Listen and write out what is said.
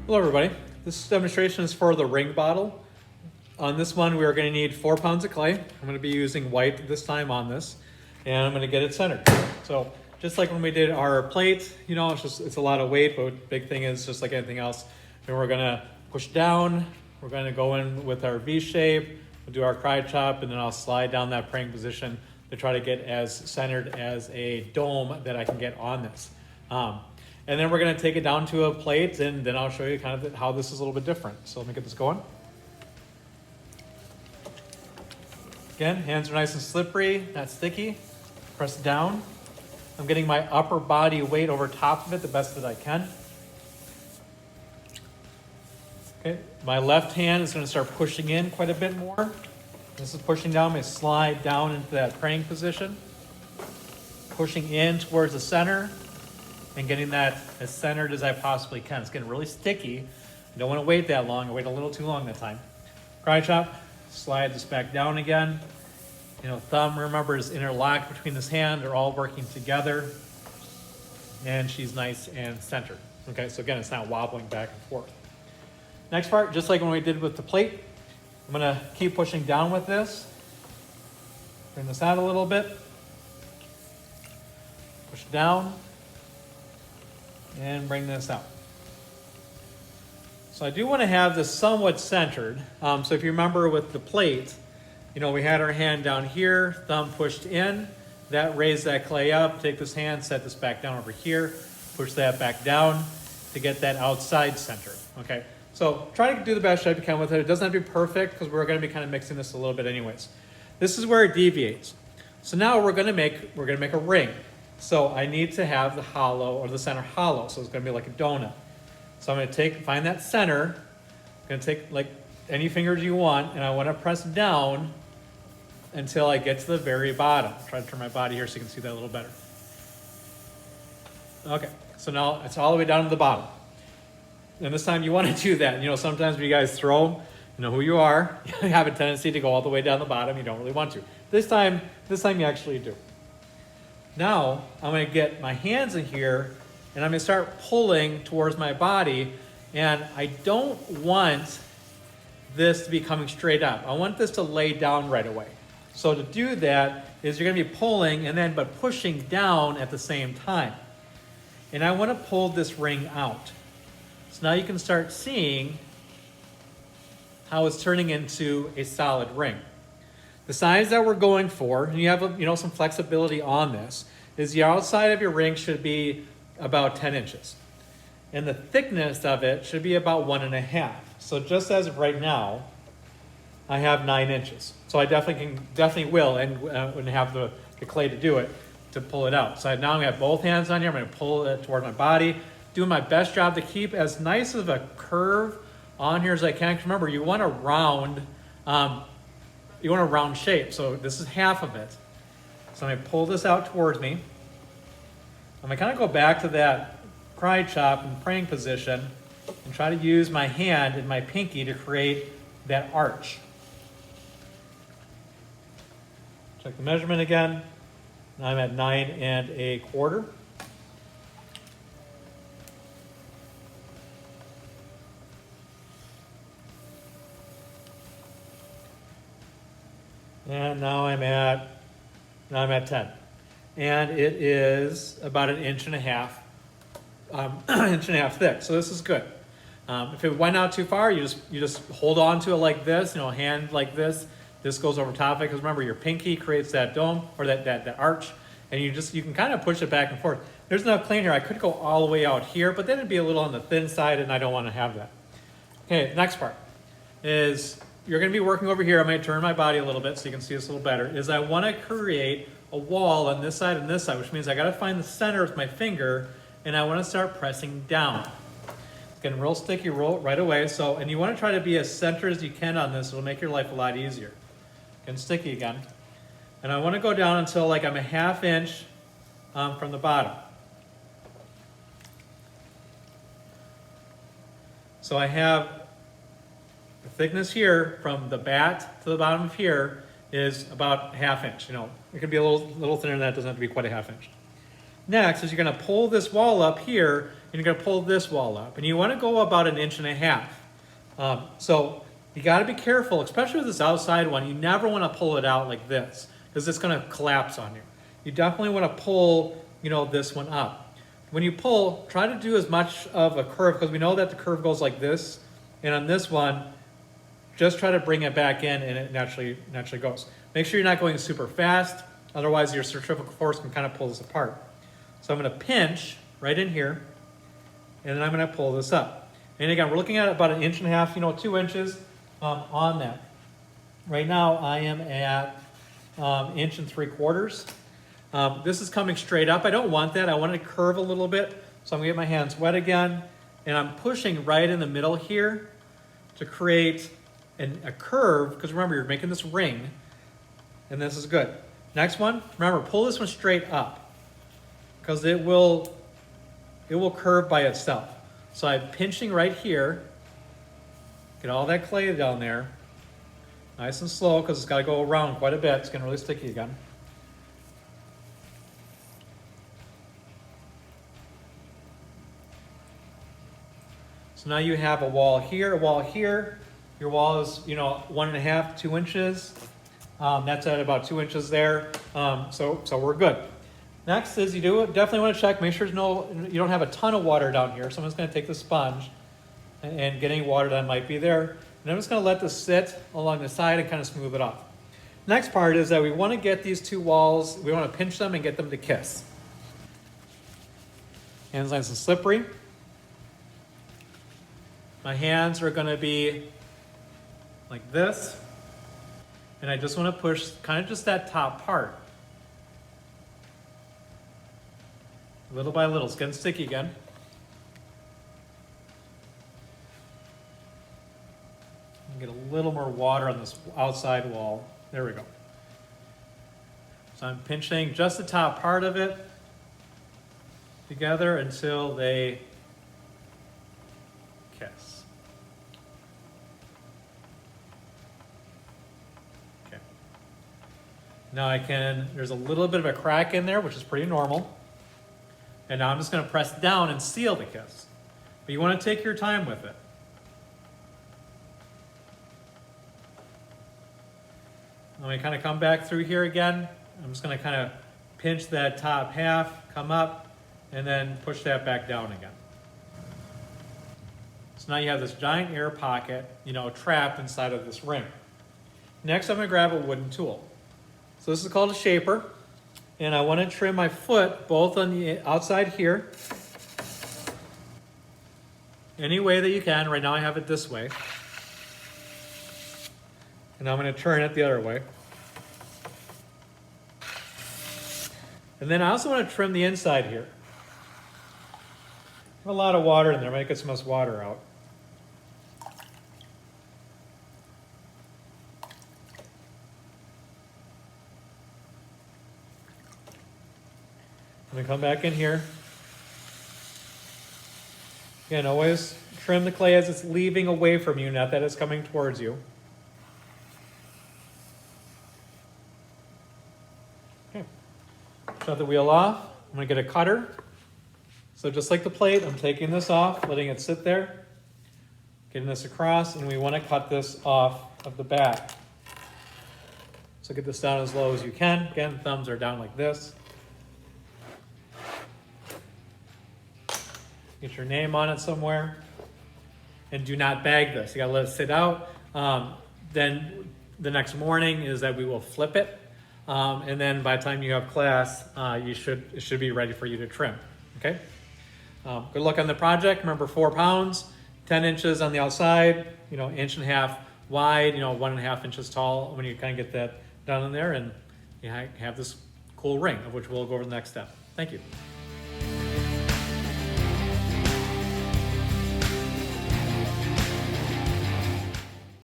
Hello everybody. This demonstration is for the ring bottle. On this one we are going to need 4 pounds of clay. I'm going to be using white this time on this, and I'm going to get it centered. So just like when we did our plate, it's a lot of weight, but the big thing is just like anything else. Then we're going to push down, we're going to go in with our V shape, we'll do our cry chop, and then I'll slide down that praying position to try to get as centered as a dome that I can get on this. And then we're going to take it down to a plate, and then I'll show you kind of how this is a little bit different. So let me get this going. Again, hands are nice and slippery, not sticky. Press it down. I'm getting my upper body weight over top of it the best that I can. Okay, my left hand is going to start pushing in quite a bit more. This is pushing down. I'm going to slide down into that praying position. Pushing in towards the center and getting that as centered as I possibly can. It's getting really sticky. I don't want to wait that long. I wait a little too long that time. Cry chop, slide this back down again. Thumb, remember, is interlocked between this hand. They're all working together. And she's nice and centered. Okay, so again, it's not wobbling back and forth. Next part, just like when we did with the plate, I'm gonna keep pushing down with this. Bring this out a little bit. Push down. And bring this out. So I do want to have this somewhat centered. So if you remember with the plate, we had our hand down here, thumb pushed in, that raised that clay up. Take this hand, set this back down over here, push that back down to get that outside center. Okay, so try to do the best job you can with it. It doesn't have to be perfect because we're going to be kind of mixing this a little bit anyways. This is where it deviates. So now we're going to make a ring. So I need to have the hollow, or the center hollow, so it's going to be like a donut. So I'm going to find that center. I'm going to take like any fingers you want, and I want to press down until I get to the very bottom. Try to turn my body here so you can see that a little better. Okay, so now it's all the way down to the bottom. And this time you want to do that. Sometimes when you guys throw, who you are, you have a tendency to go all the way down the bottom. You don't really want to. This time you actually do. Now, I'm going to get my hands in here, and I'm going to start pulling towards my body, and I don't want this to be coming straight up. I want this to lay down right away. So to do that is you're going to be pulling but pushing down at the same time. And I want to pull this ring out. So now you can start seeing how it's turning into a solid ring. The size that we're going for, and you have some flexibility on this, is the outside of your ring should be about 10 inches. And the thickness of it should be about 1.5. So just as of right now, I have 9 inches. So I definitely will, and have the clay to do it, to pull it out. So now I'm going to have both hands on here. I'm going to pull it toward my body, doing my best job to keep as nice of a curve on here as I can. Remember, you want a round shape. So this is half of it. So I'm going to pull this out towards me. I'm going to kind of go back to that cry chop and praying position and try to use my hand and my pinky to create that arch. Check the measurement again. Now I'm at 9 1/4. And now I'm at 10. And it is about 1.5 inches thick. So this is good. If it went out too far, you just hold on to it like this, hand like this. This goes over top of it, because remember, your pinky creates that dome, or that arch, and you can kind of push it back and forth. There's enough clay here. I could go all the way out here, but then it'd be a little on the thin side, and I don't want to have that. Okay, next part is you're going to be working over here. I'm going to turn my body a little bit so you can see this a little better. Is I want to create a wall on this side and this side, which means I got to find the center with my finger, and I want to start pressing down. It's getting real sticky right away. And you want to try to be as centered as you can on this. It'll make your life a lot easier. Getting sticky again. And I want to go down until like I'm 1/2 inch from the bottom. So I have the thickness here from the bat to the bottom of here is about 1/2 inch. It could be a little thinner than that. It doesn't have to be quite 1/2 inch. next is you're gonna pull this wall up here, and you're gonna pull this wall up. And you wanna go about 1.5 inches. So you gotta be careful, especially with this outside one. You never wanna pull it out like this, because it's gonna collapse on you. You definitely wanna pull, this one up. When you pull, try to do as much of a curve, because we know that the curve goes like this. And on this one, just try to bring it back in and it naturally goes. Make sure you're not going super fast, otherwise your centrifugal force can kind of pull this apart. So I'm gonna pinch right in here, and then I'm gonna pull this up. And again, we're looking at about 1.5 inches, 2 inches on that. Right now I am at 1.75 inches. This is coming straight up. I don't want that. I want it to curve a little bit. So I'm gonna get my hands wet again, and I'm pushing right in the middle here to create a curve, because remember, you're making this ring, and this is good. Next one, remember, pull this one straight up, because it will curve by itself. So I'm pinching right here, get all that clay down there, nice and slow, because it's got to go around quite a bit. It's getting really sticky again. So now you have a wall here, a wall here. Your wall is, 1.5, 2 inches. That's at about 2 inches there. So we're good. Next is you definitely want to check, make sure you don't have a ton of water down here. So I'm just going to take the sponge and get any water that might be there. And I'm just going to let this sit along the side and kind of smooth it off. Next part is that we want to get these two walls, we want to pinch them and get them to kiss. Hands nice and slippery. My hands are going to be like this, and I just want to push kind of just that top part. Little by little, it's getting sticky again. Get a little more water on this outside wall. There we go. So I'm pinching just the top part of it together until they kiss. Now there's a little bit of a crack in there, which is pretty normal. And now I'm just going to press down and seal the kiss. But you want to take your time with it. Let me kind of come back through here again. I'm just going to kind of pinch that top half, come up, and then push that back down again. So now you have this giant air pocket, trapped inside of this ring. Next, I'm going to grab a wooden tool. So this is called a shaper, and I want to trim my foot both on the outside here, any way that you can. Right now I have it this way, and I'm going to turn it the other way. And then I also want to trim the inside here. A lot of water in there, might get some of this water out. I'm gonna come back in here. Again, always trim the clay as it's leaving away from you, not that it's coming towards you. Okay. Shut the wheel off. I'm gonna get a cutter. So just like the plate, I'm taking this off, letting it sit there, getting this across, and we want to cut this off of the back. So get this down as low as you can. Again, thumbs are down like this. Get your name on it somewhere. And do not bag this. You gotta let it sit out. Then the next morning is that we will flip it. And then by the time you have class, it should be ready for you to trim, okay? Good luck on the project. Remember, 4 pounds, 10 inches on the outside, 1.5 inches wide, 1.5 inches tall when you kind of get that done in there, and you have this cool ring, of which we'll go over the next step. Thank you.